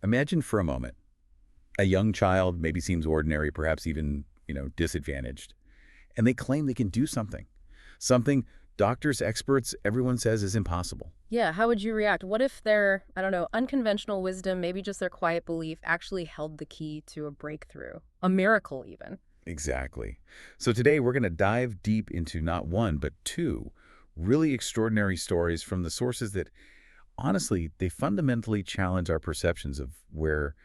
Imagine for a moment, a young child maybe seems ordinary, perhaps even, disadvantaged, and they claim they can do something. Something doctors, experts, everyone says is impossible. Yeah, how would you react? What if their, I don't know, unconventional wisdom, maybe just their quiet belief, actually held the key to a breakthrough? A miracle, even. Exactly. So today we're going to dive deep into not one, but two really extraordinary stories from the sources that, honestly, they fundamentally challenge our perceptions of where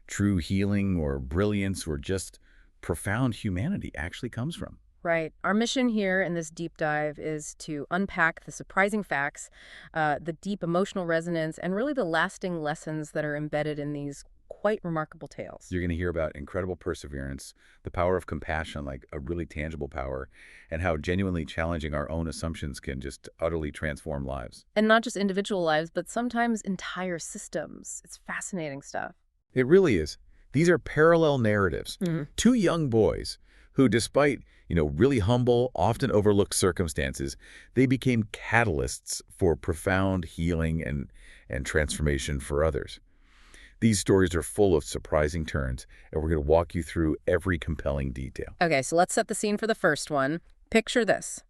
true healing or brilliance or just profound humanity actually comes from. Right. Our mission here in this deep dive is to unpack the surprising facts, the deep emotional resonance, and really the lasting lessons that are embedded in these quite remarkable tales. You're going to hear about incredible perseverance, the power of compassion, like a really tangible power, and how genuinely challenging our own assumptions can just utterly transform lives. And not just individual lives, but sometimes entire systems. It's fascinating stuff. It really is. These are parallel narratives. Two young boys who, despite, really humble, often overlooked circumstances, they became catalysts for profound healing and transformation for others. These stories are full of surprising turns, and we're going to walk you through every compelling detail. Okay, so let's set the scene for the first one. Picture this.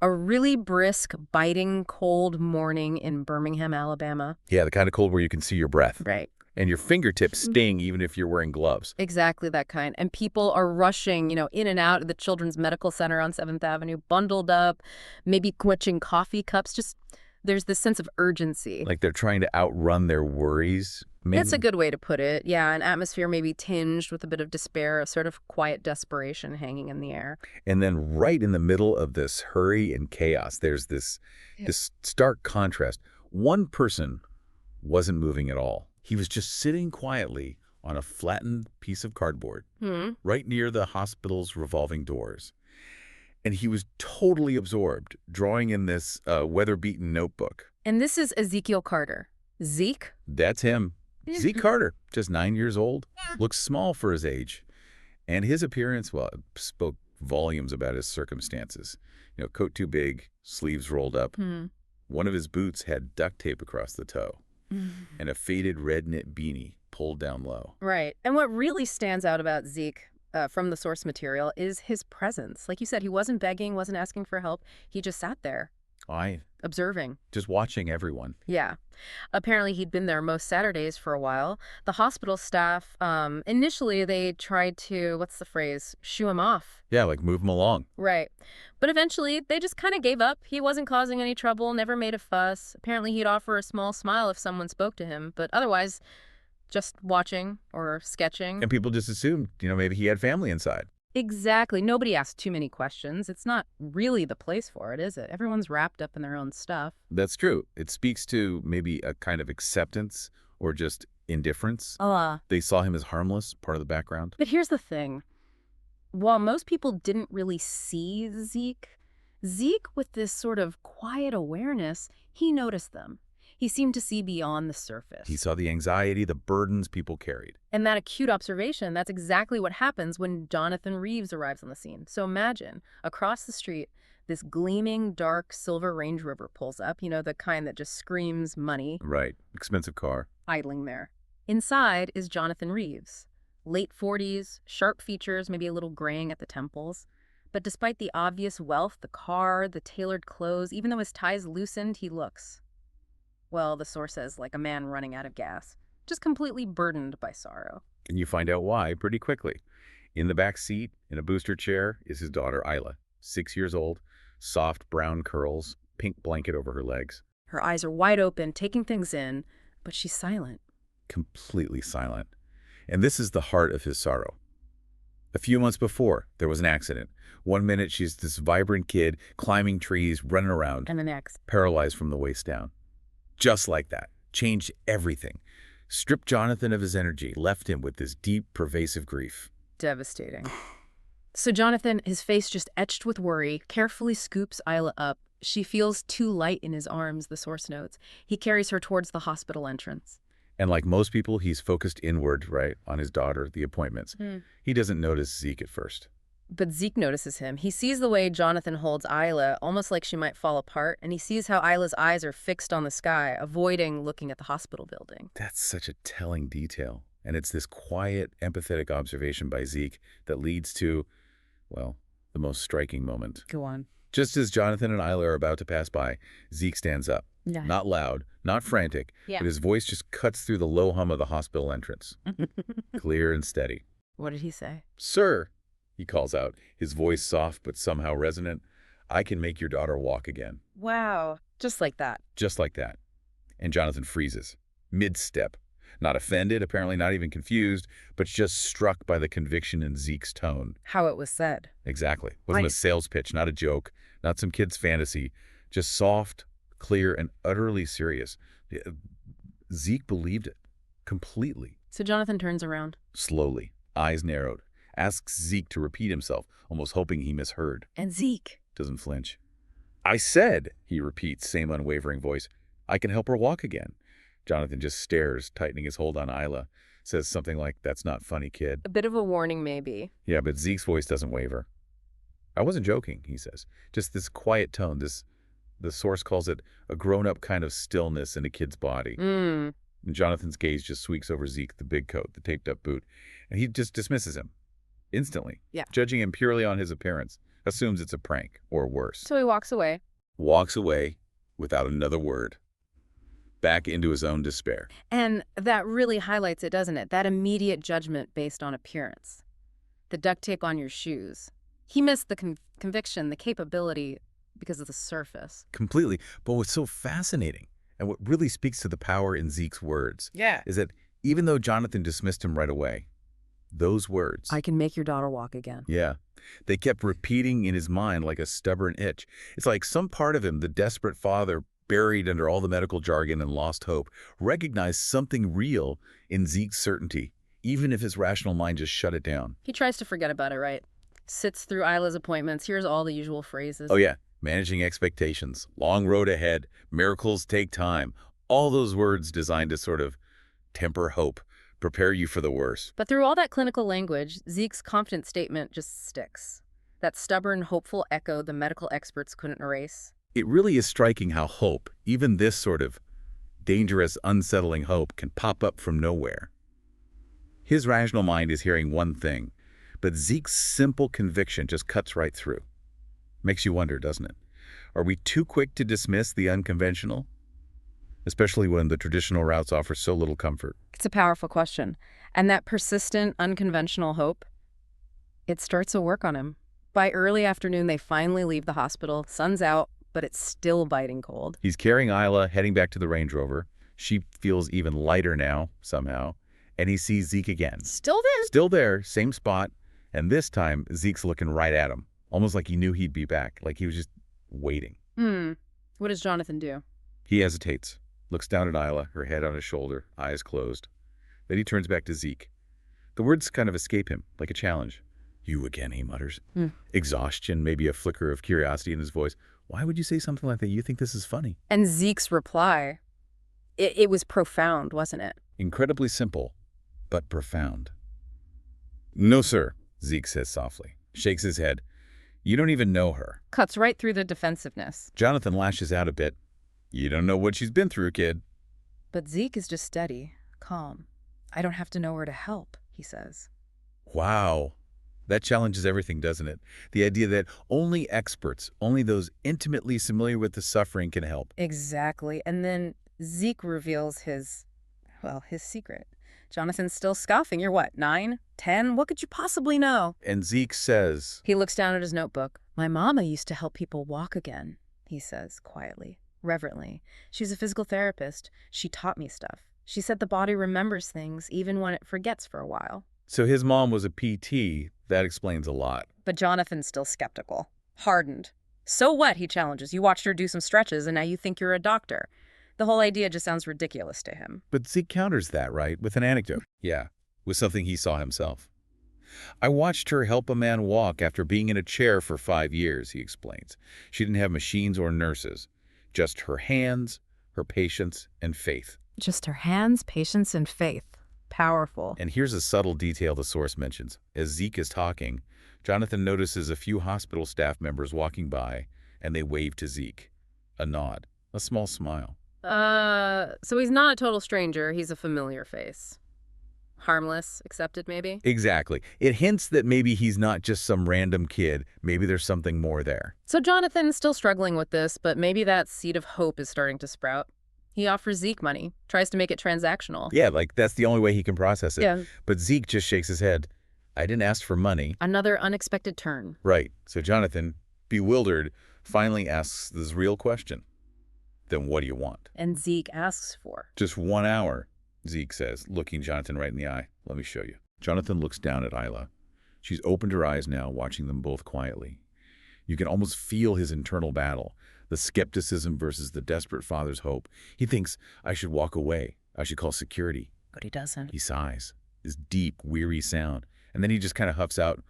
A really brisk, biting, cold morning in Birmingham, Alabama. Yeah, the kind of cold where you can see your breath. Right. And your fingertips sting even if you're wearing gloves. Exactly that kind. And people are rushing, in and out of the Children's Medical Center on 7th Avenue, bundled up, maybe clutching coffee cups. Just there's this sense of urgency. Like they're trying to outrun their worries. That's a good way to put it. Yeah, an atmosphere maybe tinged with a bit of despair, a sort of quiet desperation hanging in the air. And then right in the middle of this hurry and chaos, there's this stark contrast. One person wasn't moving at all. He was just sitting quietly on a flattened piece of cardboard right near the hospital's revolving doors. And he was totally absorbed, drawing in this weather-beaten notebook. And this is Ezekiel Carter. Zeke? That's him. Zeke Carter, just 9 years old, looks small for his age. And his appearance, well, spoke volumes about his circumstances. Coat too big, sleeves rolled up. One of his boots had duct tape across the toe. And a faded red knit beanie pulled down low. Right. And what really stands out about Zeke from the source material is his presence. Like you said, he wasn't begging, wasn't asking for help. He just sat there. Observing. Just watching everyone. Yeah. Apparently, he'd been there most Saturdays for a while. The hospital staff, initially, they tried to, what's the phrase, shoo him off. Yeah, like move him along. Right. But eventually, they just kind of gave up. He wasn't causing any trouble, never made a fuss. Apparently, he'd offer a small smile if someone spoke to him. But otherwise, just watching or sketching. And people just assumed, maybe he had family inside. Exactly. Nobody asked too many questions. It's not really the place for it, is it? Everyone's wrapped up in their own stuff. That's true. It speaks to maybe a kind of acceptance or just indifference. They saw him as harmless, part of the background. But here's the thing. While most people didn't really see Zeke, with this sort of quiet awareness, he noticed them. He seemed to see beyond the surface. He saw the anxiety, the burdens people carried. And that acute observation, that's exactly what happens when Jonathan Reeves arrives on the scene. So imagine, across the street, this gleaming, dark, silver Range Rover pulls up, the kind that just screams money. Right. Expensive car. Idling there. Inside is Jonathan Reeves. Late 40s, sharp features, maybe a little graying at the temples. But despite the obvious wealth, the car, the tailored clothes, even though his tie's loosened, he looks, well, the source says, like a man running out of gas, just completely burdened by sorrow. And you find out why pretty quickly. In the back seat, in a booster chair, is his daughter, Isla, 6 years old, soft brown curls, pink blanket over her legs. Her eyes are wide open, taking things in, but she's silent. Completely silent. And this is the heart of his sorrow. A few months before, there was an accident. 1 minute, she's this vibrant kid, climbing trees, running around. And the next. Paralyzed from the waist down. Just like that. Changed everything. Stripped Jonathan of his energy, left him with this deep, pervasive grief. Devastating. So Jonathan, his face just etched with worry, carefully scoops Isla up. She feels too light in his arms, the source notes. He carries her towards the hospital entrance. And like most people, he's focused inward, right, on his daughter, the appointments. He doesn't notice Zeke at first. But Zeke notices him. He sees the way Jonathan holds Isla, almost like she might fall apart, and he sees how Isla's eyes are fixed on the sky, avoiding looking at the hospital building. That's such a telling detail. And it's this quiet, empathetic observation by Zeke that leads to, well, the most striking moment. Go on. Just as Jonathan and Isla are about to pass by, Zeke stands up. Yeah. Not loud, not frantic, but his voice just cuts through the low hum of the hospital entrance. Clear and steady. What did he say? "Sir," he calls out, his voice soft but somehow resonant, "I can make your daughter walk again." Wow. Just like that. Just like that. And Jonathan freezes, mid-step. Not offended, apparently not even confused, but just struck by the conviction in Zeke's tone. How it was said. Exactly. Wasn't a sales pitch, not a joke, not some kid's fantasy. Just soft, clear, and utterly serious. Zeke believed it. Completely. So Jonathan turns around. Slowly, eyes narrowed, asks Zeke to repeat himself, almost hoping he misheard. And Zeke Doesn't flinch. "I said," he repeats, same unwavering voice, "I can help her walk again." Jonathan just stares, tightening his hold on Isla. Says something like, "That's not funny, kid." A bit of a warning, maybe. Yeah, but Zeke's voice doesn't waver. "I wasn't joking," he says. Just this quiet tone, the source calls it a grown-up kind of stillness in a kid's body. And Jonathan's gaze just sweeps over Zeke, the big coat, the taped-up boot, and he just dismisses him. Instantly. Yeah. Judging him purely on his appearance. Assumes it's a prank, or worse. So he walks away. Walks away without another word. Back into his own despair. And that really highlights it, doesn't it? That immediate judgment based on appearance. The duct tape on your shoes. He missed the conviction, the capability, because of the surface. Completely. But what's so fascinating, and what really speaks to the power in Zeke's words, is that even though Jonathan dismissed him right away, those words, "I can make your daughter walk again." yeah, they kept repeating in his mind like a stubborn itch. It's like some part of him, the desperate father, buried under all the medical jargon and lost hope, recognized something real in Zeke's certainty, even if his rational mind just shut it down. He tries to forget about it, right? Sits through Isla's appointments, hears all the usual phrases. Oh yeah, managing expectations, long road ahead, miracles take time, all those words designed to sort of temper hope, prepare you for the worst. But through all that clinical language, Zeke's confident statement just sticks. That stubborn, hopeful echo the medical experts couldn't erase. It really is striking how hope, even this sort of dangerous, unsettling hope, can pop up from nowhere. His rational mind is hearing one thing, but Zeke's simple conviction just cuts right through. Makes you wonder, doesn't it? Are we too quick to dismiss the unconventional? Especially when the traditional routes offer so little comfort. It's a powerful question. And that persistent, unconventional hope, it starts to work on him. By early afternoon, they finally leave the hospital. Sun's out, but it's still biting cold. He's carrying Isla, heading back to the Range Rover. She feels even lighter now, somehow. And he sees Zeke again. Still there? Still there, same spot. And this time, Zeke's looking right at him. Almost like he knew he'd be back, like he was just waiting. What does Jonathan do? He hesitates, looks down at Isla, her head on his shoulder, eyes closed. Then he turns back to Zeke. The words kind of escape him, like a challenge. "You again," he mutters. Exhaustion, maybe a flicker of curiosity in his voice. "Why would you say something like that? You think this is funny?" And Zeke's reply, it was profound, wasn't it? Incredibly simple, but profound. "No, sir," Zeke says softly, shakes his head. "You don't even know her." Cuts right through the defensiveness. Jonathan lashes out a bit. "You don't know what she's been through, kid." But Zeke is just steady, calm. "I don't have to know her to help," he says. Wow. That challenges everything, doesn't it? The idea that only experts, only those intimately familiar with the suffering can help. Exactly. And then Zeke reveals his secret. Jonathan's still scoffing. "You're what, 9, 10? What could you possibly know?" And Zeke says, He looks down at his notebook. "My mama used to help people walk again," he says quietly, reverently. "She's a physical therapist. She taught me stuff. She said the body remembers things even when it forgets for a while." so his mom was a PT. That explains a lot. But Jonathan's still skeptical, hardened. "So what?" he challenges. "You watched her do some stretches and now you think you're a doctor." The whole idea just sounds ridiculous to him. But Zeke counters that, right, with an anecdote. Yeah, with something he saw himself. "I watched her help a man walk after being in a chair for 5 years," he explains. "She didn't have machines or nurses, just her hands, her patience, and faith." Just her hands, patience, and faith. Powerful. And here's a subtle detail the source mentions. As Zeke is talking, Jonathan notices a few hospital staff members walking by, and they wave to Zeke. A nod, a small smile. So he's not a total stranger. He's a familiar face. Harmless, accepted maybe? Exactly. It hints that maybe he's not just some random kid. Maybe there's something more there. So Jonathan's still struggling with this, but maybe that seed of hope is starting to sprout. He offers Zeke money, tries to make it transactional. Yeah, like that's the only way he can process it. Yeah. But Zeke just shakes his head. I didn't ask for money. Another unexpected turn. Right. So Jonathan, bewildered, finally asks this real question. Then what do you want? And Zeke asks for. Just 1 hour, Zeke says, looking Jonathan right in the eye. Let me show you. Jonathan looks down at Isla. She's opened her eyes now, watching them both quietly. You can almost feel his internal battle, the skepticism versus the desperate father's hope. He thinks, I should walk away. I should call security. But he doesn't. He sighs, his deep, weary sound. And then he just kind of huffs out,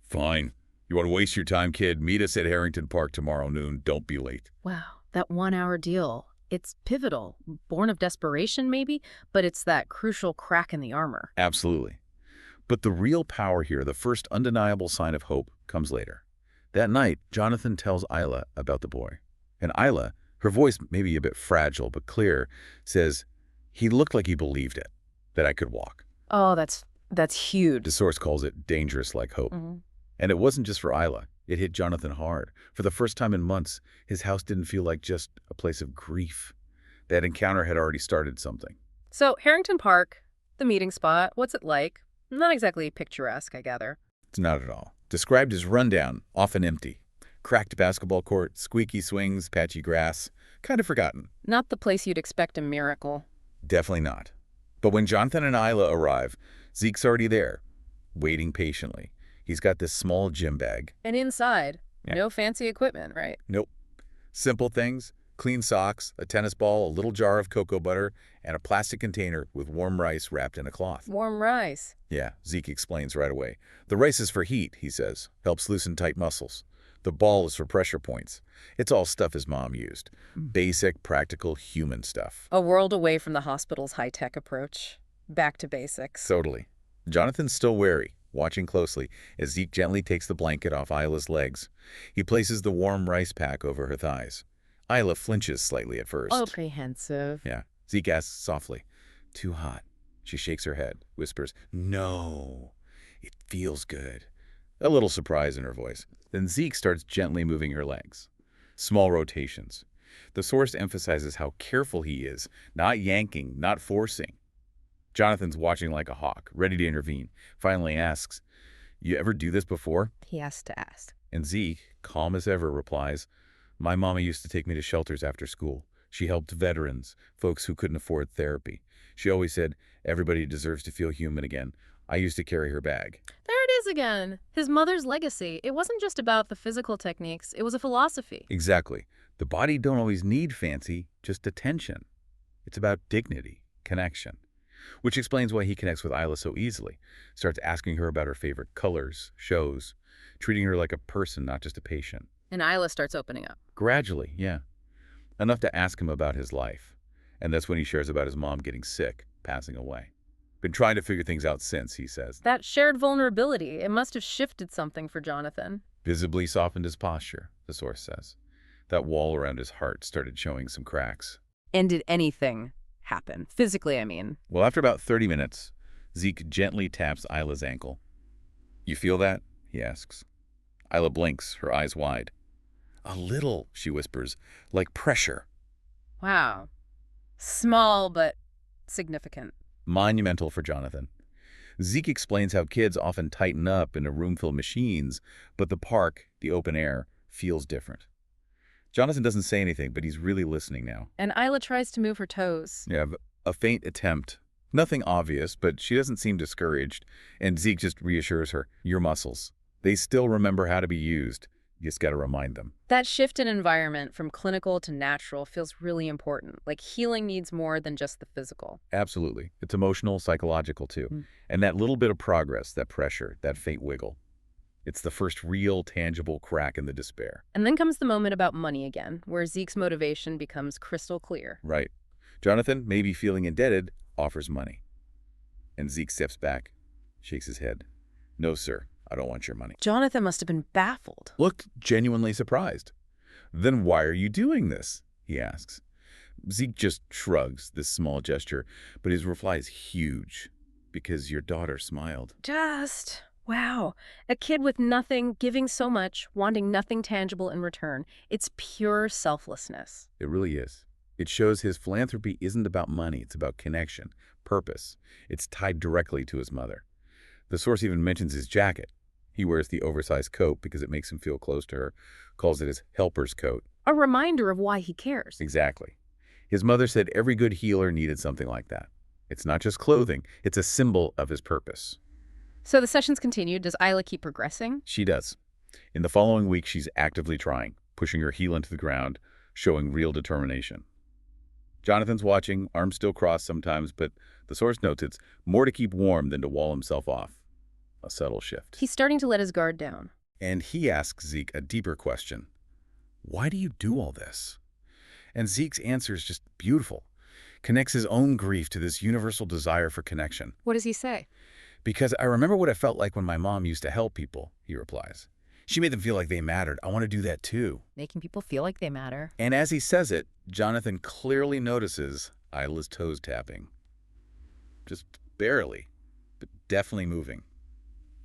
fine. You want to waste your time, kid? Meet us at Harrington Park tomorrow noon. Don't be late. Wow, that 1 hour deal. It's pivotal, born of desperation maybe, but it's that crucial crack in the armor. Absolutely. But the real power here, the first undeniable sign of hope, comes later. That night, Jonathan tells Isla about the boy. And Isla, her voice maybe a bit fragile but clear, says, he looked like he believed it, that I could walk. Oh, that's huge. The source calls it dangerous like hope. And it wasn't just for Isla. It hit Jonathan hard. For the first time in months, his house didn't feel like just a place of grief. That encounter had already started something. So, Harrington Park, the meeting spot, what's it like? Not exactly picturesque, I gather. It's not at all. Described as rundown, often empty. Cracked basketball court, squeaky swings, patchy grass. Kind of forgotten. Not the place you'd expect a miracle. Definitely not. But when Jonathan and Isla arrive, Zeke's already there, waiting patiently. He's got this small gym bag. And inside, Yeah. no fancy equipment, right? Nope. Simple things, clean socks, a tennis ball, a little jar of cocoa butter, and a plastic container with warm rice wrapped in a cloth. Warm rice. Yeah, Zeke explains right away. The rice is for heat, he says. Helps loosen tight muscles. The ball is for pressure points. It's all stuff his mom used. Basic, practical, human stuff. A world away from the hospital's high-tech approach. Back to basics. Totally. Jonathan's still wary, watching closely as Zeke gently takes the blanket off Isla's legs. He places the warm rice pack over her thighs. Isla flinches slightly at first. Apprehensive. Yeah. Zeke asks softly, too hot. She shakes her head, whispers, no, it feels good. A little surprise in her voice. Then Zeke starts gently moving her legs. Small rotations. The source emphasizes how careful he is, not yanking, not forcing. Jonathan's watching like a hawk, ready to intervene. Finally asks, you ever do this before? He has to ask. And Zeke, calm as ever, replies, my mama used to take me to shelters after school. She helped veterans, folks who couldn't afford therapy. She always said, everybody deserves to feel human again. I used to carry her bag. There it is again. His mother's legacy. It wasn't just about the physical techniques. It was a philosophy. Exactly. The body don't always need fancy, just attention. It's about dignity, connection. Which explains why he connects with Isla so easily. Starts asking her about her favorite colors, shows, treating her like a person, not just a patient. And Isla starts opening up. Gradually, yeah. Enough to ask him about his life. And that's when he shares about his mom getting sick, passing away. Been trying to figure things out since, he says. That shared vulnerability, it must have shifted something for Jonathan. Visibly softened his posture, the source says. That wall around his heart started showing some cracks. And did anything happen? Physically, I mean. Well, after about 30 minutes, Zeke gently taps Isla's ankle. You feel that? He asks. Isla blinks, her eyes wide. A little, she whispers, like pressure. Wow. Small, but significant. Monumental for Jonathan. Zeke explains how kids often tighten up in a room full of machines, but the park, the open air, feels different. Jonathan doesn't say anything, but he's really listening now. And Isla tries to move her toes. Yeah, a faint attempt. Nothing obvious, but she doesn't seem discouraged, and Zeke just reassures her, your muscles. They still remember how to be used. You just got to remind them. That shift in environment from clinical to natural feels really important. Like healing needs more than just the physical. Absolutely. It's emotional, psychological too. And that little bit of progress, that pressure, that faint wiggle. It's the first real, tangible crack in the despair. And then comes the moment about money again, where Zeke's motivation becomes crystal clear. Right. Jonathan, maybe feeling indebted, offers money. And Zeke steps back, shakes his head. No, sir. I don't want your money. Jonathan must have been baffled. Looked genuinely surprised. Then why are you doing this? He asks. Zeke just shrugs, this small gesture, but his reply is huge. Because your daughter smiled. Wow. A kid with nothing, giving so much, wanting nothing tangible in return. It's pure selflessness. It really is. It shows his philanthropy isn't about money, it's about connection, purpose. It's tied directly to his mother. The source even mentions his jacket. He wears the oversized coat because it makes him feel close to her, calls it his helper's coat. A reminder of why he cares. Exactly. His mother said every good healer needed something like that. It's not just clothing, it's a symbol of his purpose. So the sessions continue. Does Isla keep progressing? She does. In the following week, she's actively trying, pushing her heel into the ground, showing real determination. Jonathan's watching, arms still crossed sometimes, but the source notes it's more to keep warm than to wall himself off. A subtle shift. He's starting to let his guard down. And he asks Zeke a deeper question. Why do you do all this? And Zeke's answer is just beautiful. Connects his own grief to this universal desire for connection. What does he say? Because I remember what it felt like when my mom used to help people, he replies. She made them feel like they mattered. I want to do that too. Making people feel like they matter. And as he says it, Jonathan clearly notices Isla's toes tapping. Just barely, but definitely moving.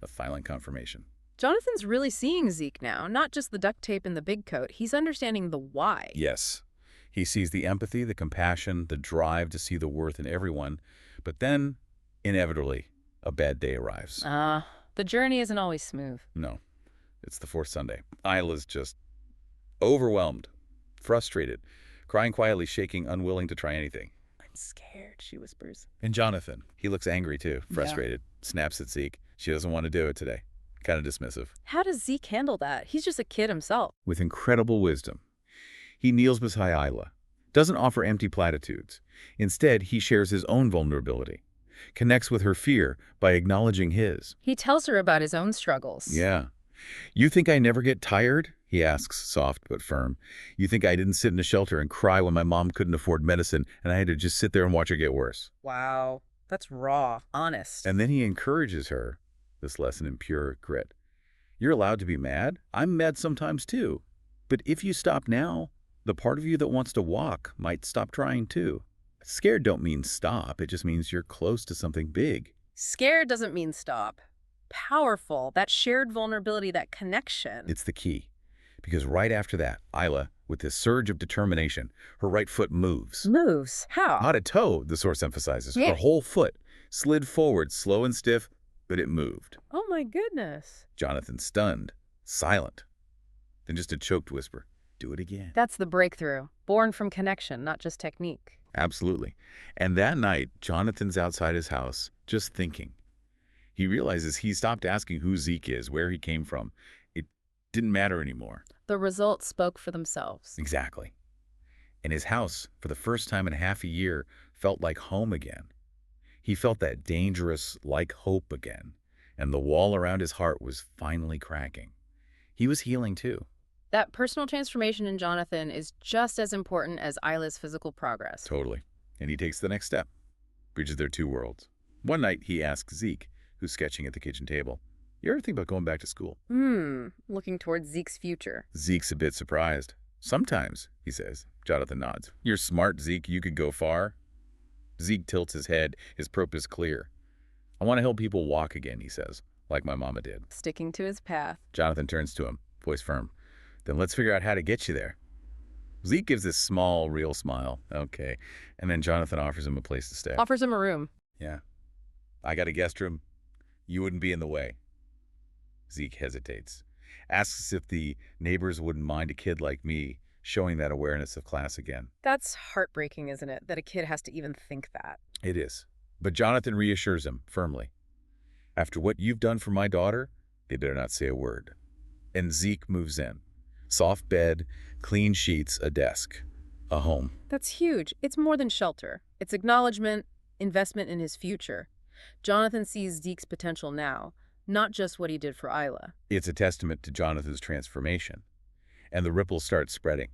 A silent confirmation. Jonathan's really seeing Zeke now, not just the duct tape and the big coat. He's understanding the why. Yes. He sees the empathy, the compassion, the drive to see the worth in everyone. But then, inevitably, a bad day arrives. The journey isn't always smooth. No. It's the fourth Sunday. Isla's just overwhelmed, frustrated, crying quietly, shaking, unwilling to try anything. I'm scared, she whispers. And Jonathan, he looks angry too, frustrated, snaps at Zeke. She doesn't want to do it today. Kind of dismissive. How does Zeke handle that? He's just a kid himself. With incredible wisdom, he kneels beside Isla, doesn't offer empty platitudes. Instead, he shares his own vulnerability, connects with her fear by acknowledging his. He tells her about his own struggles. Yeah. You think I never get tired? He asks, soft but firm. You think I didn't sit in a shelter and cry when my mom couldn't afford medicine and I had to just sit there and watch her get worse? Wow. That's raw, honest. And then he encourages her, this lesson in pure grit. You're allowed to be mad. I'm mad sometimes too. But if you stop now, the part of you that wants to walk might stop trying too. Scared don't mean stop. It just means you're close to something big. Scared doesn't mean stop. Powerful, that shared vulnerability, that connection. It's the key. Because right after that, Isla, with this surge of determination, her right foot moves. Moves? How? Not a toe, the source emphasizes. Yeah. Her whole foot slid forward, slow and stiff, but it moved. Oh my goodness. Jonathan stunned, silent. Then just a choked whisper, do it again. That's the breakthrough. Born from connection, not just technique. Absolutely. And that night, Jonathan's outside his house, just thinking. He realizes he stopped asking who Zeke is, where he came from. It didn't matter anymore. The results spoke for themselves. Exactly. And his house, for the first time in half a year, felt like home again. He felt that dangerous, like hope again. And the wall around his heart was finally cracking. He was healing too. That personal transformation in Jonathan is just as important as Isla's physical progress. Totally. And he takes the next step. Bridges their two worlds. One night, he asks Zeke, who's sketching at the kitchen table, you ever think about going back to school? Looking towards Zeke's future. Zeke's a bit surprised. Sometimes, he says. Jonathan nods. You're smart, Zeke. You could go far. Zeke tilts his head, his purpose clear. I want to help people walk again, he says, like my mama did. Sticking to his path. Jonathan turns to him, voice firm. Then let's figure out how to get you there. Zeke gives this small, real smile. Okay. And then Jonathan offers him a place to stay. Offers him a room. Yeah. I got a guest room. You wouldn't be in the way. Zeke hesitates. Asks if the neighbors wouldn't mind a kid like me showing that awareness of class again. That's heartbreaking, isn't it? That a kid has to even think that. It is. But Jonathan reassures him firmly. After what you've done for my daughter, they better not say a word. And Zeke moves in. Soft bed, clean sheets, a desk, a home. That's huge. It's more than shelter. It's acknowledgement, investment in his future. Jonathan sees Zeke's potential now, not just what he did for Isla. It's a testament to Jonathan's transformation. And the ripples start spreading.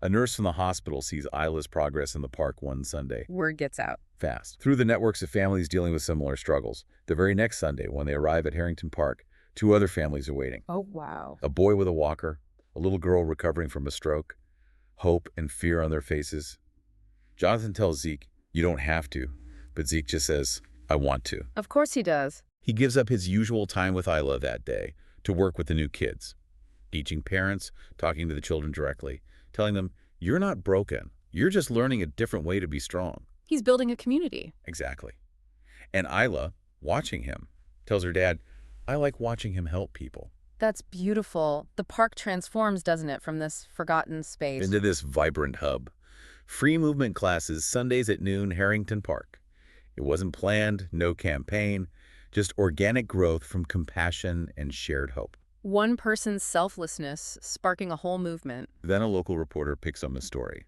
A nurse from the hospital sees Isla's progress in the park one Sunday. Word gets out. Fast. Through the networks of families dealing with similar struggles. The very next Sunday, when they arrive at Harrington Park, Two other families are waiting. Oh, wow. A boy with a walker, a little girl recovering from a stroke, hope and fear on their faces. Jonathan tells Zeke, "You don't have to," but Zeke just says, "I want to." Of course he does. He gives up his usual time with Isla that day to work with the new kids, teaching parents, talking to the children directly, telling them, "You're not broken. You're just learning a different way to be strong." He's building a community. Exactly. And Isla, watching him, tells her dad, "I like watching him help people." That's beautiful. The park transforms, doesn't it, from this forgotten space Into this vibrant hub. Free movement classes Sundays at noon, Harrington Park. It wasn't planned, no campaign, just organic growth from compassion and shared hope. One person's selflessness sparking a whole movement. Then a local reporter picks up the story.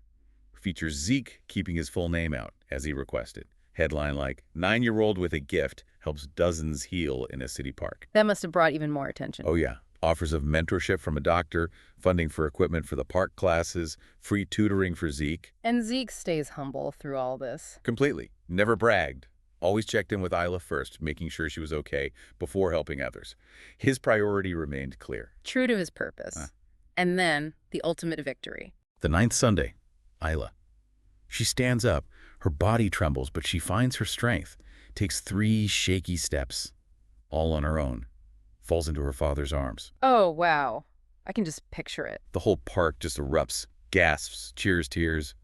Features Zeke keeping his full name out, as he requested. Headline like, "9-year-old with a gift helps dozens heal in a city park." That must have brought even more attention. Oh yeah. Offers of mentorship from a doctor, funding for equipment for the park classes, free tutoring for Zeke. And Zeke stays humble through all this. Completely. Never bragged. Always checked in with Isla first, making sure she was okay before helping others. His priority remained clear. True to his purpose. And then, the ultimate victory. The 9th Sunday, Isla. She stands up. Her body trembles, but she finds her strength. Takes 3 shaky steps, all on her own. Falls into her father's arms. Oh, wow. I can just picture it. The whole park just erupts, gasps, cheers, tears.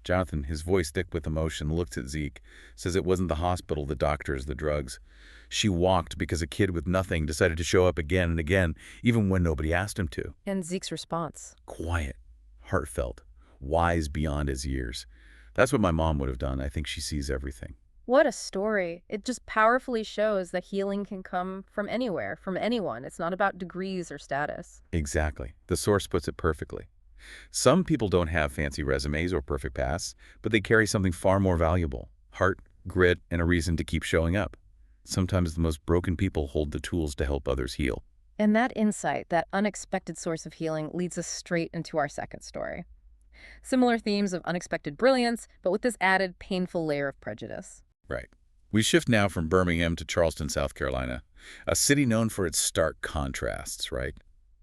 Jonathan, his voice thick with emotion, looks at Zeke, says it wasn't the hospital, the doctors, the drugs. She walked because a kid with nothing decided to show up again and again, even when nobody asked him to. And Zeke's response. Quiet, heartfelt, wise beyond his years. That's what my mom would have done. I think she sees everything. What a story. It just powerfully shows that healing can come from anywhere, from anyone. It's not about degrees or status. Exactly. The source puts it perfectly. Some people don't have fancy resumes or perfect paths, but they carry something far more valuable: heart, grit, and a reason to keep showing up. Sometimes the most broken people hold the tools to help others heal. And that insight, that unexpected source of healing, leads us straight into our second story. Similar themes of unexpected brilliance, but with this added painful layer of prejudice. Right. We shift now from Birmingham to Charleston, South Carolina, a city known for its stark contrasts, right?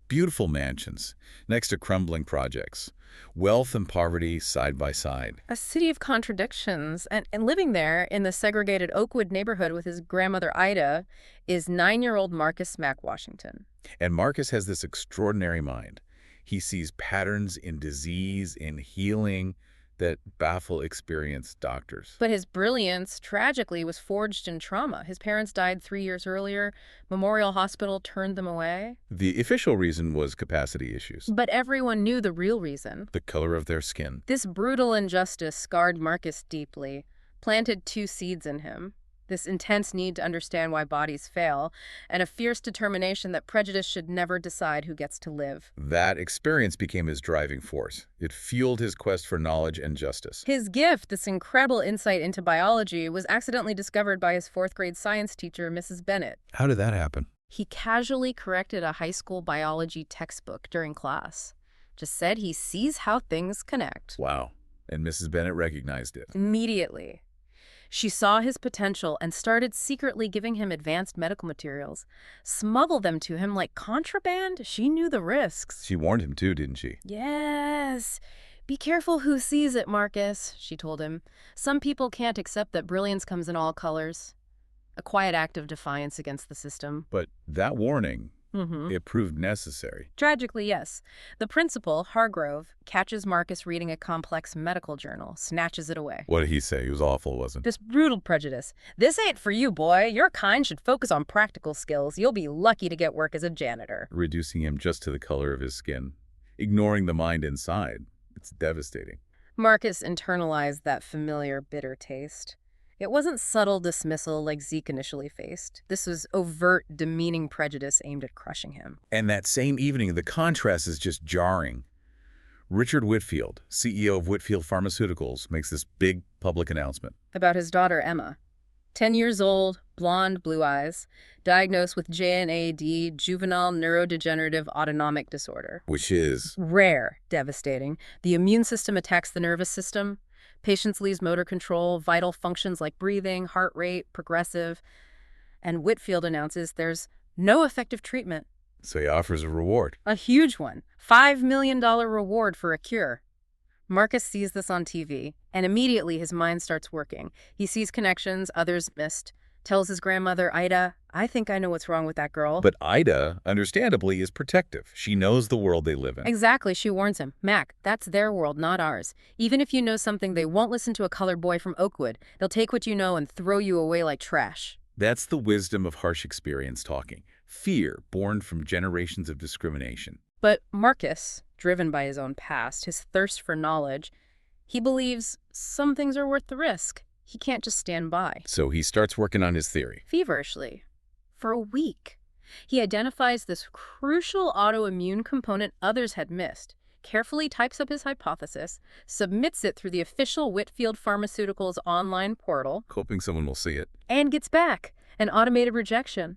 Beautiful mansions next to crumbling projects, wealth and poverty side by side. A city of contradictions. And living there in the segregated Oakwood neighborhood with his grandmother Ida is 9-year-old Marcus Mack Washington. And Marcus has this extraordinary mind. He sees patterns in disease, in healing, that baffle experienced doctors. But his brilliance, tragically, was forged in trauma. His parents died 3 years earlier. Memorial Hospital turned them away. The official reason was capacity issues. But everyone knew the real reason. The color of their skin. This brutal injustice scarred Marcus deeply, planted 2 seeds in him. This intense need to understand why bodies fail, and a fierce determination that prejudice should never decide who gets to live. That experience became his driving force. It fueled his quest for knowledge and justice. His gift, this incredible insight into biology, was accidentally discovered by his 4th-grade science teacher, Mrs. Bennett. How did that happen? He casually corrected a high school biology textbook during class. Just said he sees how things connect. Wow. And Mrs. Bennett recognized it. Immediately. She saw his potential and started secretly giving him advanced medical materials. Smuggle them to him like contraband? She knew the risks. She warned him too, didn't she? Yes. Be careful who sees it, Marcus, she told him. Some people can't accept that brilliance comes in all colors. A quiet act of defiance against the system. But that warning, it proved necessary. Tragically, yes. The principal, Hargrove, catches Marcus reading a complex medical journal, snatches it away. What did he say? He was awful, wasn't he? This brutal prejudice. This ain't for you, boy. Your kind should focus on practical skills. You'll be lucky to get work as a janitor. Reducing him just to the color of his skin. Ignoring the mind inside. It's devastating. Marcus internalized that familiar, bitter taste. It wasn't subtle dismissal like Zeke initially faced. This was overt, demeaning prejudice aimed at crushing him. And that same evening, the contrast is just jarring. Richard Whitfield, CEO of Whitfield Pharmaceuticals, makes this big public announcement. About his daughter, Emma. 10 years old, blonde, blue eyes, diagnosed with JNAD, juvenile neurodegenerative autonomic disorder. Which is? Rare, devastating. The immune system attacks the nervous system. Patients lose motor control, vital functions like breathing, heart rate, progressive. And Whitfield announces there's No effective treatment. So he offers a reward. A huge one. $5 million reward for a cure. Marcus sees this on TV, and immediately his mind starts working. He sees connections others missed, tells his grandmother, Ida, I think I know what's wrong with that girl. But Ida, understandably, is protective. She knows the world they live in. Exactly, she warns him. Mac, that's their world, not ours. Even if you know something, they won't listen to a colored boy from Oakwood. They'll take what you know and throw you away like trash. That's the wisdom of harsh experience talking. Fear born from generations of discrimination. But Marcus, driven by his own past, his thirst for knowledge, he believes some things are worth the risk. He can't just stand by. So he starts working on his theory. Feverishly. For a week. He identifies this crucial autoimmune component others had missed, carefully types up his hypothesis, submits it through the official Whitfield Pharmaceuticals online portal, Hoping someone will see it. and gets back an automated rejection.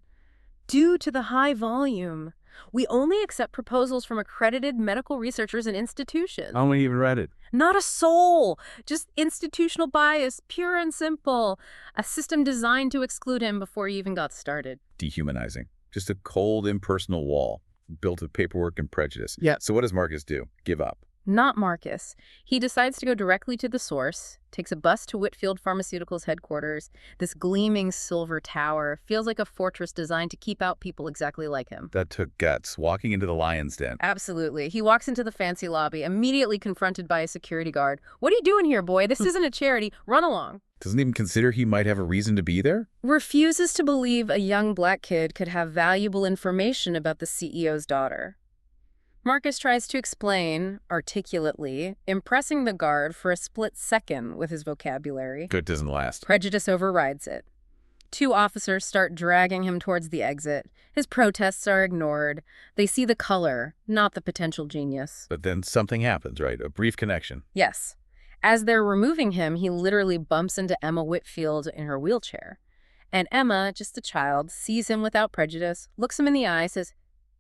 Due to the high volume, we only accept proposals from accredited medical researchers and institutions. How many even read it? Not a soul. Just institutional bias, pure and simple. A system designed to exclude him before he even got started. Dehumanizing. Just a cold, impersonal wall built of paperwork and prejudice. Yeah. So what does Marcus do? Give up. Not Marcus. He decides to go directly to the source, takes a bus to Whitfield Pharmaceuticals headquarters. This gleaming silver tower feels like a fortress designed to keep out people exactly like him. That took guts, walking into the lion's den. Absolutely. He walks into the fancy lobby, immediately confronted by a security guard. What are you doing here, boy? This isn't a charity. Run along. Doesn't even consider he might have a reason to be there? Refuses to believe a young black kid could have valuable information about the CEO's daughter. Marcus tries to explain, articulately, impressing the guard for a split second with his vocabulary. Good doesn't last. Prejudice overrides it. Two officers start dragging him towards the exit. His protests are ignored. They see the color, not the potential genius. But then something happens, right? A brief connection. Yes. As they're removing him, he literally bumps into Emma Whitfield in her wheelchair. And Emma, just a child, sees him without prejudice, looks him in the eye, says,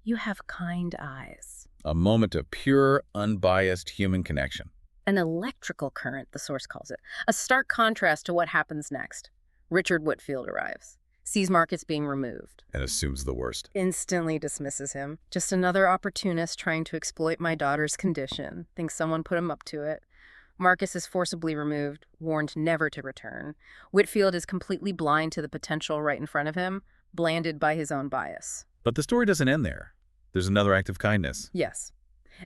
"You have kind eyes." A moment of pure, unbiased human connection. An electrical current, the source calls it. A stark contrast to what happens next. Richard Whitfield arrives, sees Marcus being removed. And assumes the worst. Instantly dismisses him. Just another opportunist trying to exploit my daughter's condition. Thinks someone put him up to it. Marcus is forcibly removed, warned never to return. Whitfield is completely blind to the potential right in front of him, blanded by his own bias. But the story doesn't end there. There's another act of kindness. Yes.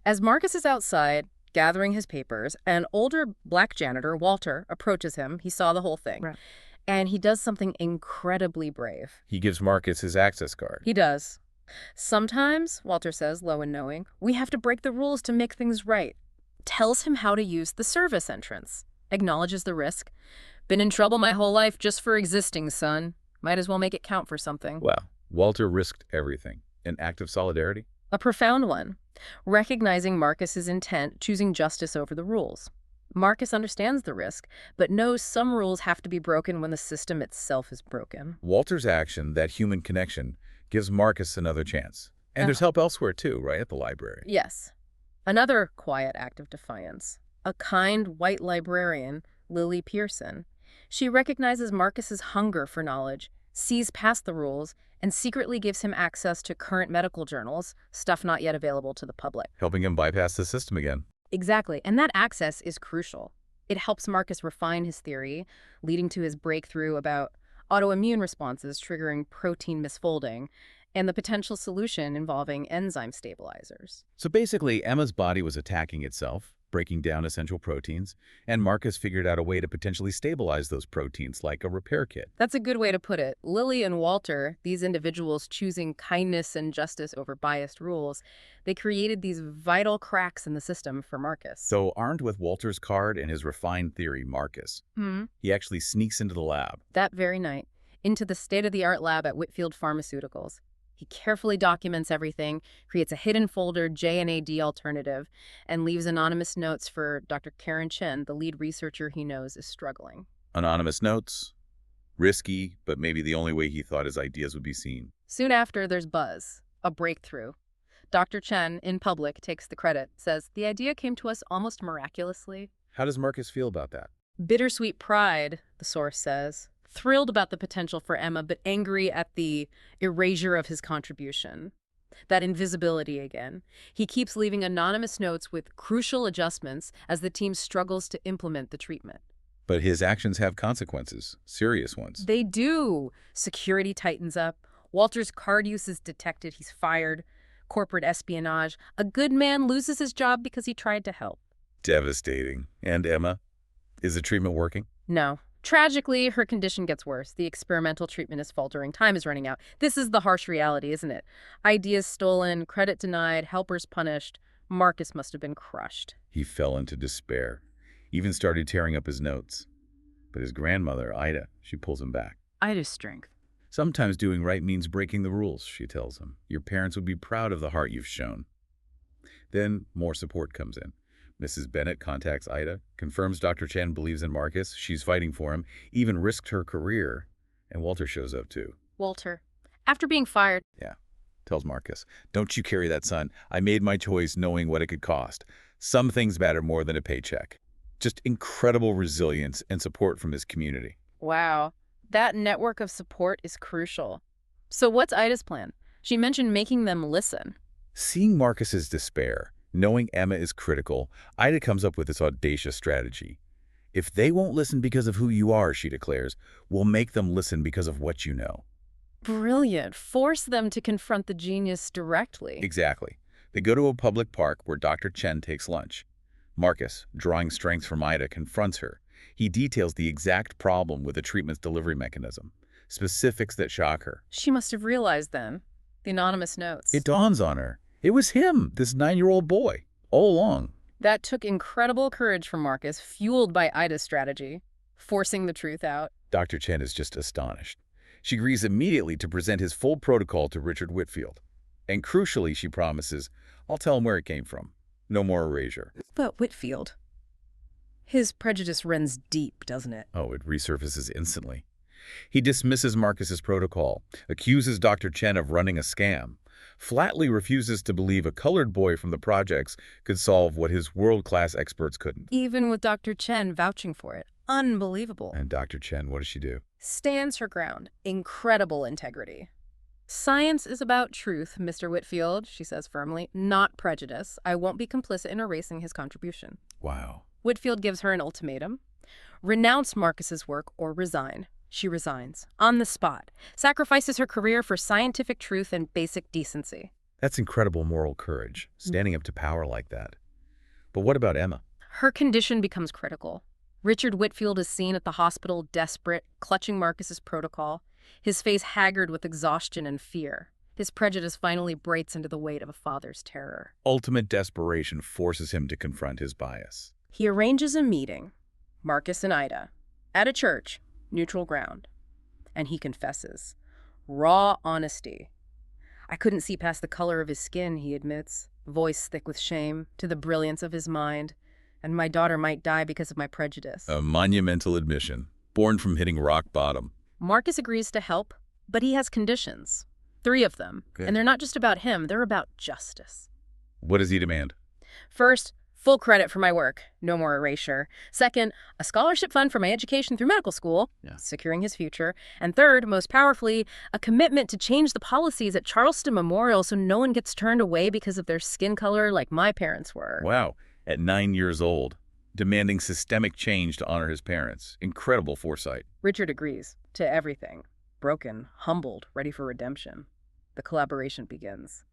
As Marcus is outside, gathering his papers, an older black janitor, Walter, approaches him. He saw the whole thing. Right. And he does something incredibly brave. He gives Marcus his access card. He does. Sometimes, Walter says, low and knowing, we have to break the rules to make things right. Tells him how to use the service entrance. Acknowledges the risk. Been in trouble my whole life just for existing, son. Might as well make it count for something. Wow. Walter risked everything. An act of solidarity? A profound one. Recognizing Marcus's intent, choosing justice over the rules. Marcus understands the risk, but knows some rules have to be broken when the system itself is broken. Walter's action, that human connection, gives Marcus another chance. And there's help elsewhere too, right? At the library. Yes. Another quiet act of defiance. A kind white librarian, Lily Pearson. She recognizes Marcus's hunger for knowledge, sees past the rules, and secretly gives him access to current medical journals, stuff not yet available to the public. Helping him bypass the system again. Exactly, and that access is crucial. It helps Marcus refine his theory, leading to his breakthrough about autoimmune responses triggering protein misfolding, and the potential solution involving enzyme stabilizers. So basically, Emma's body was attacking itself, breaking down essential proteins, and Marcus figured out a way to potentially stabilize those proteins like a repair kit. That's a good way to put it. Lily and Walter, these individuals choosing kindness and justice over biased rules, they created these vital cracks in the system for Marcus. So armed with Walter's card and his refined theory, Marcus, he actually sneaks into the lab. That very night, into the state-of-the-art lab at Whitfield Pharmaceuticals. He carefully documents everything, creates a hidden folder J&AD alternative, and leaves anonymous notes for Dr. Karen Chen, the lead researcher he knows is struggling. Anonymous notes. Risky, but maybe the only way he thought his ideas would be seen. Soon after, there's buzz, a breakthrough. Dr. Chen, in public, takes the credit, says, the idea came to us almost miraculously. How does Marcus feel about that? Bittersweet pride, the source says. thrilled about the potential for Emma, but angry at the erasure of his contribution. That invisibility again. He keeps leaving anonymous notes with crucial adjustments as the team struggles to implement the treatment. But his actions have consequences, serious ones. They do. Security tightens up. Walter's card use is detected. He's fired. Corporate espionage. A good man loses his job because he tried to help. Devastating. And Emma? Is the treatment working? No. Tragically, her condition gets worse. The experimental treatment is faltering. Time is running out. This is the harsh reality, isn't it? Ideas stolen, credit denied, helpers punished. Marcus must have been crushed. He fell into despair. Even started tearing up his notes. But his grandmother, Ida, she pulls him back. Ida's strength. Sometimes doing right means breaking the rules, she tells him. Your parents would be proud of the heart you've shown. Then more support comes in. Mrs. Bennett contacts Ida, confirms Dr. Chen believes in Marcus, she's fighting for him, even risked her career, and Walter shows up too. Walter, after being fired. Yeah, tells Marcus, don't you carry that, son. I made my choice knowing what it could cost. Some things matter more than a paycheck. Just incredible resilience and support from his community. Wow, that network of support is crucial. So what's Ida's plan? She mentioned making them listen. Seeing Marcus's despair, knowing Emma is critical, Ida comes up with this audacious strategy. If they won't listen because of who you are, she declares, we'll make them listen because of what you know. Brilliant. Force them to confront the genius directly. Exactly. They go to a public park where Dr. Chen takes lunch. Marcus, drawing strength from Ida, confronts her. He details the exact problem with the treatment's delivery mechanism, specifics that shock her. She must have realized then. The anonymous notes. It dawns on her. It was him, this 9-year-old boy, all along. That took incredible courage from Marcus, fueled by Ida's strategy, forcing the truth out. Dr. Chen is just astonished. She agrees immediately to present his full protocol to Richard Whitfield. And crucially, she promises, I'll tell him where it came from. No more erasure. But Whitfield, his prejudice runs deep, doesn't it? Oh, it resurfaces instantly. He dismisses Marcus's protocol, accuses Dr. Chen of running a scam, flatly refuses to believe a colored boy from the projects could solve what his world-class experts couldn't. Even with Dr. Chen vouching for it. Unbelievable. And Dr. Chen, what does she do? Stands her ground. Incredible integrity. Science is about truth, Mr. Whitfield, she says firmly, not prejudice. I won't be complicit in erasing his contribution. Wow. Whitfield gives her an ultimatum. Renounce Marcus's work or resign. She resigns, on the spot, sacrifices her career for scientific truth and basic decency. That's incredible moral courage, standing up to power like that. But what about Emma? Her condition becomes critical. Richard Whitfield is seen at the hospital, desperate, clutching Marcus's protocol, his face haggard with exhaustion and fear. His prejudice finally breaks into the weight of a father's terror. Ultimate desperation forces him to confront his bias. He arranges a meeting, Marcus and Ida, at a church, neutral ground. And he confesses. Raw honesty. I couldn't see past the color of his skin, he admits, voice thick with shame, to the brilliance of his mind. And my daughter might die because of my prejudice. A monumental admission, born from hitting rock bottom. Marcus agrees to help, but he has conditions. 3 of them. Okay. And they're not just about him, they're about justice. What does he demand? First, full credit for my work. No more erasure. Second, a scholarship fund for my education through medical school, securing his future. And third, most powerfully, a commitment to change the policies at Charleston Memorial so no one gets turned away because of their skin color like my parents were. Wow. At 9 years old, demanding systemic change to honor his parents. Incredible foresight. Richard agrees to everything. Broken, humbled, ready for redemption. The collaboration begins.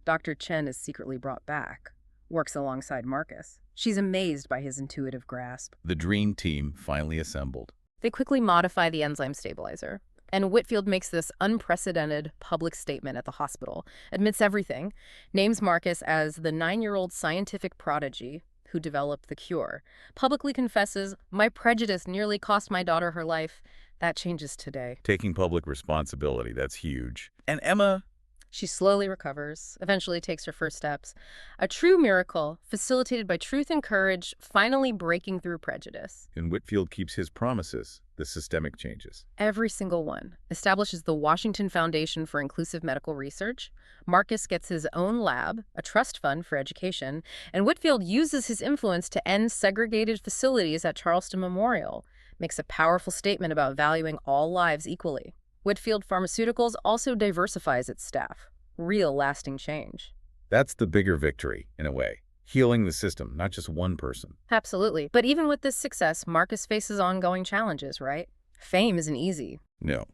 Dr. Chen is secretly brought back, works alongside Marcus. She's amazed by his intuitive grasp. The dream team finally assembled. They quickly modify the enzyme stabilizer. And Whitfield makes this unprecedented public statement at the hospital, admits everything, names Marcus as the 9-year-old scientific prodigy who developed the cure, publicly confesses, my prejudice nearly cost my daughter her life. That changes today. Taking public responsibility, that's huge. And Emma? She slowly recovers, eventually takes her first steps. A true miracle, facilitated by truth and courage, finally breaking through prejudice. And Whitfield keeps his promises, the systemic changes. Every single one. Establishes the Washington Foundation for Inclusive Medical Research. Marcus gets his own lab, a trust fund for education, and Whitfield uses his influence to end segregated facilities at Charleston Memorial, makes a powerful statement about valuing all lives equally. Whitfield Pharmaceuticals also diversifies its staff. Real lasting change. That's the bigger victory, in a way. Healing the system, not just one person. Absolutely. But even with this success, Marcus faces ongoing challenges, right? Fame isn't easy. No.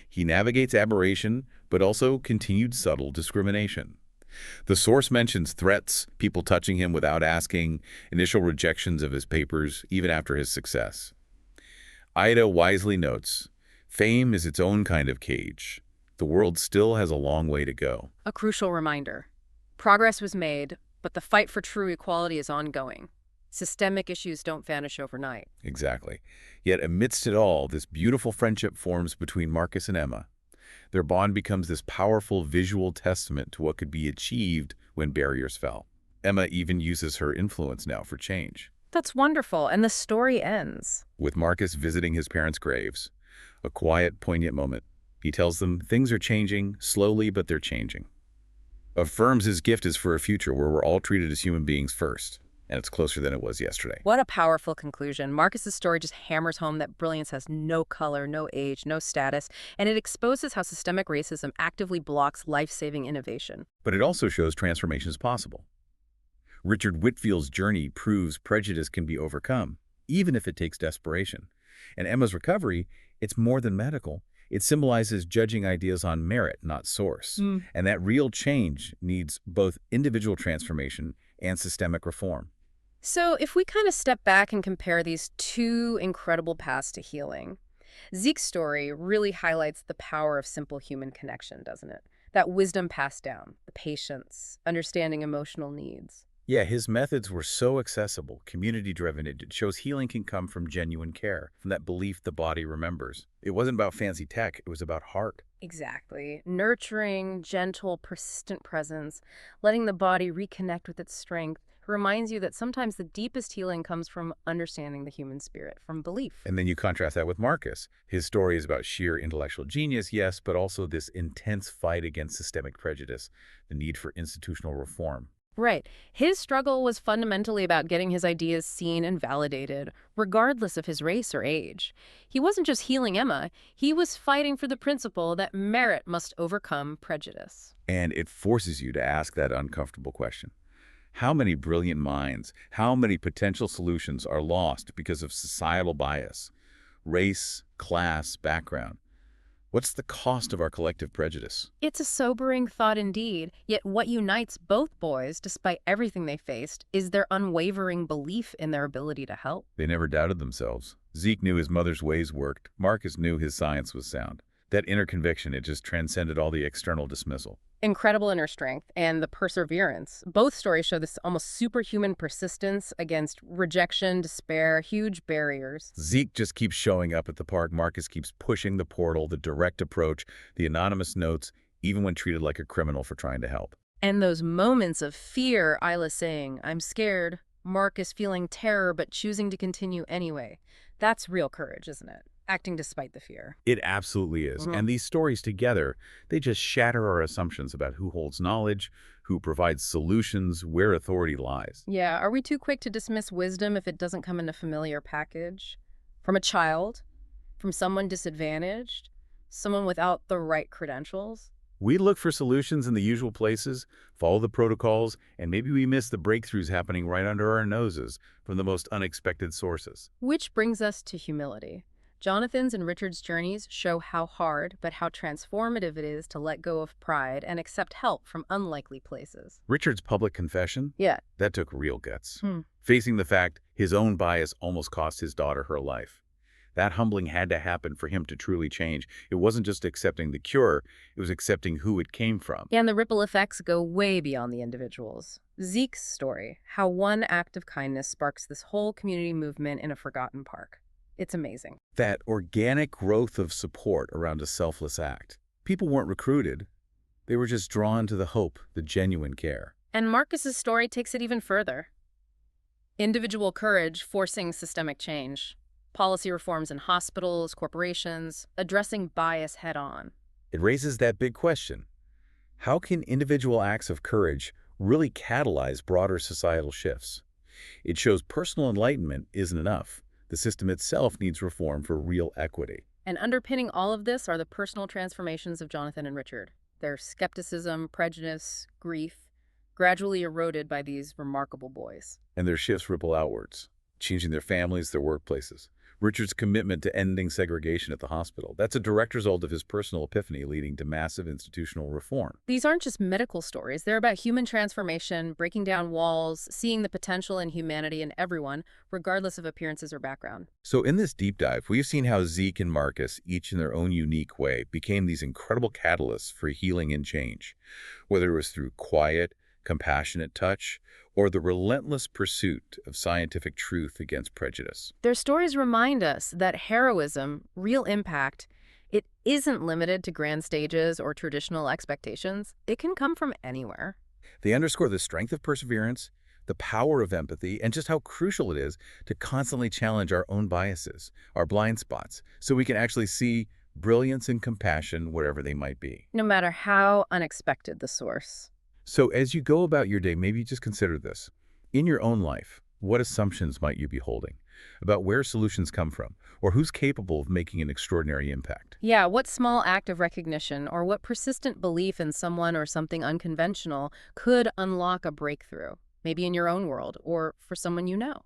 He navigates aberration, but also continued subtle discrimination. The source mentions threats, people touching him without asking, initial rejections of his papers, even after his success. Ida wisely notes, fame is its own kind of cage. The world still has a long way to go. A crucial reminder. Progress was made, but the fight for true equality is ongoing. Systemic issues don't vanish overnight. Exactly. Yet amidst it all, this beautiful friendship forms between Marcus and Emma. Their bond becomes this powerful visual testament to what could be achieved when barriers fell. Emma even uses her influence now for change. That's wonderful, and the story ends. With Marcus visiting his parents' graves, a quiet, poignant moment. He tells them things are changing, slowly, but they're changing. Affirms his gift is for a future where we're all treated as human beings first, and it's closer than it was yesterday. What a powerful conclusion. Marcus's story just hammers home that brilliance has no color, no age, no status, and it exposes how systemic racism actively blocks life-saving innovation. But it also shows transformation is possible. Richard Whitfield's journey proves prejudice can be overcome, even if it takes desperation. And Emma's recovery, it's more than medical. It symbolizes judging ideas on merit, not source. And that real change needs both individual transformation and systemic reform. So if we kind of step back and compare these two incredible paths to healing, Zeke's story really highlights the power of simple human connection, doesn't it? That wisdom passed down, the patience, understanding emotional needs. Yeah, his methods were so accessible, community-driven. It shows healing can come from genuine care, from that belief the body remembers. It wasn't about fancy tech, it was about heart. Exactly. Nurturing, gentle, persistent presence, letting the body reconnect with its strength, reminds you that sometimes the deepest healing comes from understanding the human spirit, from belief. And then you contrast that with Marcus. His story is about sheer intellectual genius, yes, but also this intense fight against systemic prejudice, the need for institutional reform. Right. His struggle was fundamentally about getting his ideas seen and validated, regardless of his race or age. He wasn't just healing Emma, he was fighting for the principle that merit must overcome prejudice. And it forces you to ask that uncomfortable question. How many brilliant minds, how many potential solutions are lost because of societal bias, race, class, background? What's the cost of our collective prejudice? It's a sobering thought indeed, yet what unites both boys, despite everything they faced, is their unwavering belief in their ability to help. They never doubted themselves. Zeke knew his mother's ways worked. Marcus knew his science was sound. That inner conviction, it just transcended all the external dismissal. Incredible inner strength and the perseverance. Both stories show this almost superhuman persistence against rejection, despair, huge barriers. Zeke just keeps showing up at the park. Marcus keeps pushing the portal, the direct approach, the anonymous notes, even when treated like a criminal for trying to help. And those moments of fear, Isla saying, "I'm scared," Marcus feeling terror but choosing to continue anyway. That's real courage, isn't it? Acting despite the fear. It absolutely is. And these stories together, they just shatter our assumptions about who holds knowledge, who provides solutions, where authority lies. Yeah, are we too quick to dismiss wisdom if it doesn't come in a familiar package? From a child? From someone disadvantaged? Someone without the right credentials? We look for solutions in the usual places, follow the protocols, and maybe we miss the breakthroughs happening right under our noses from the most unexpected sources. Which brings us to humility. Jonathan's and Richard's journeys show how hard, but how transformative it is to let go of pride and accept help from unlikely places. Richard's public confession? Yeah. That took real guts. Facing the fact his own bias almost cost his daughter her life. That humbling had to happen for him to truly change. It wasn't just accepting the cure, it was accepting who it came from. And the ripple effects go way beyond the individuals. Zeke's story, how one act of kindness sparks this whole community movement in a forgotten park. It's amazing. That organic growth of support around a selfless act. People weren't recruited. They were just drawn to the hope, the genuine care. And Marcus's story takes it even further. Individual courage forcing systemic change. Policy reforms in hospitals, corporations, addressing bias head-on. It raises that big question. How can individual acts of courage really catalyze broader societal shifts? It shows personal enlightenment isn't enough. The system itself needs reform for real equity. And underpinning all of this are the personal transformations of Jonathan and Richard. Their skepticism, prejudice, grief, gradually eroded by these remarkable boys. And their shifts ripple outwards, changing their families, their workplaces. Richard's commitment to ending segregation at the hospital, that's a direct result of his personal epiphany leading to massive institutional reform. These aren't just medical stories. They're about human transformation, breaking down walls, seeing the potential and humanity in everyone, regardless of appearances or background. So in this deep dive, we've seen how Zeke and Marcus, each in their own unique way, became these incredible catalysts for healing and change, whether it was through quiet, compassionate touch, or the relentless pursuit of scientific truth against prejudice. Their stories remind us that heroism, real impact, it isn't limited to grand stages or traditional expectations. It can come from anywhere. They underscore the strength of perseverance, the power of empathy, and just how crucial it is to constantly challenge our own biases, our blind spots, so we can actually see brilliance and compassion wherever they might be. No matter how unexpected the source. So as you go about your day, maybe just consider this. In your own life, what assumptions might you be holding about where solutions come from, or who's capable of making an extraordinary impact? Yeah, what small act of recognition or what persistent belief in someone or something unconventional could unlock a breakthrough, maybe in your own world or for someone you know?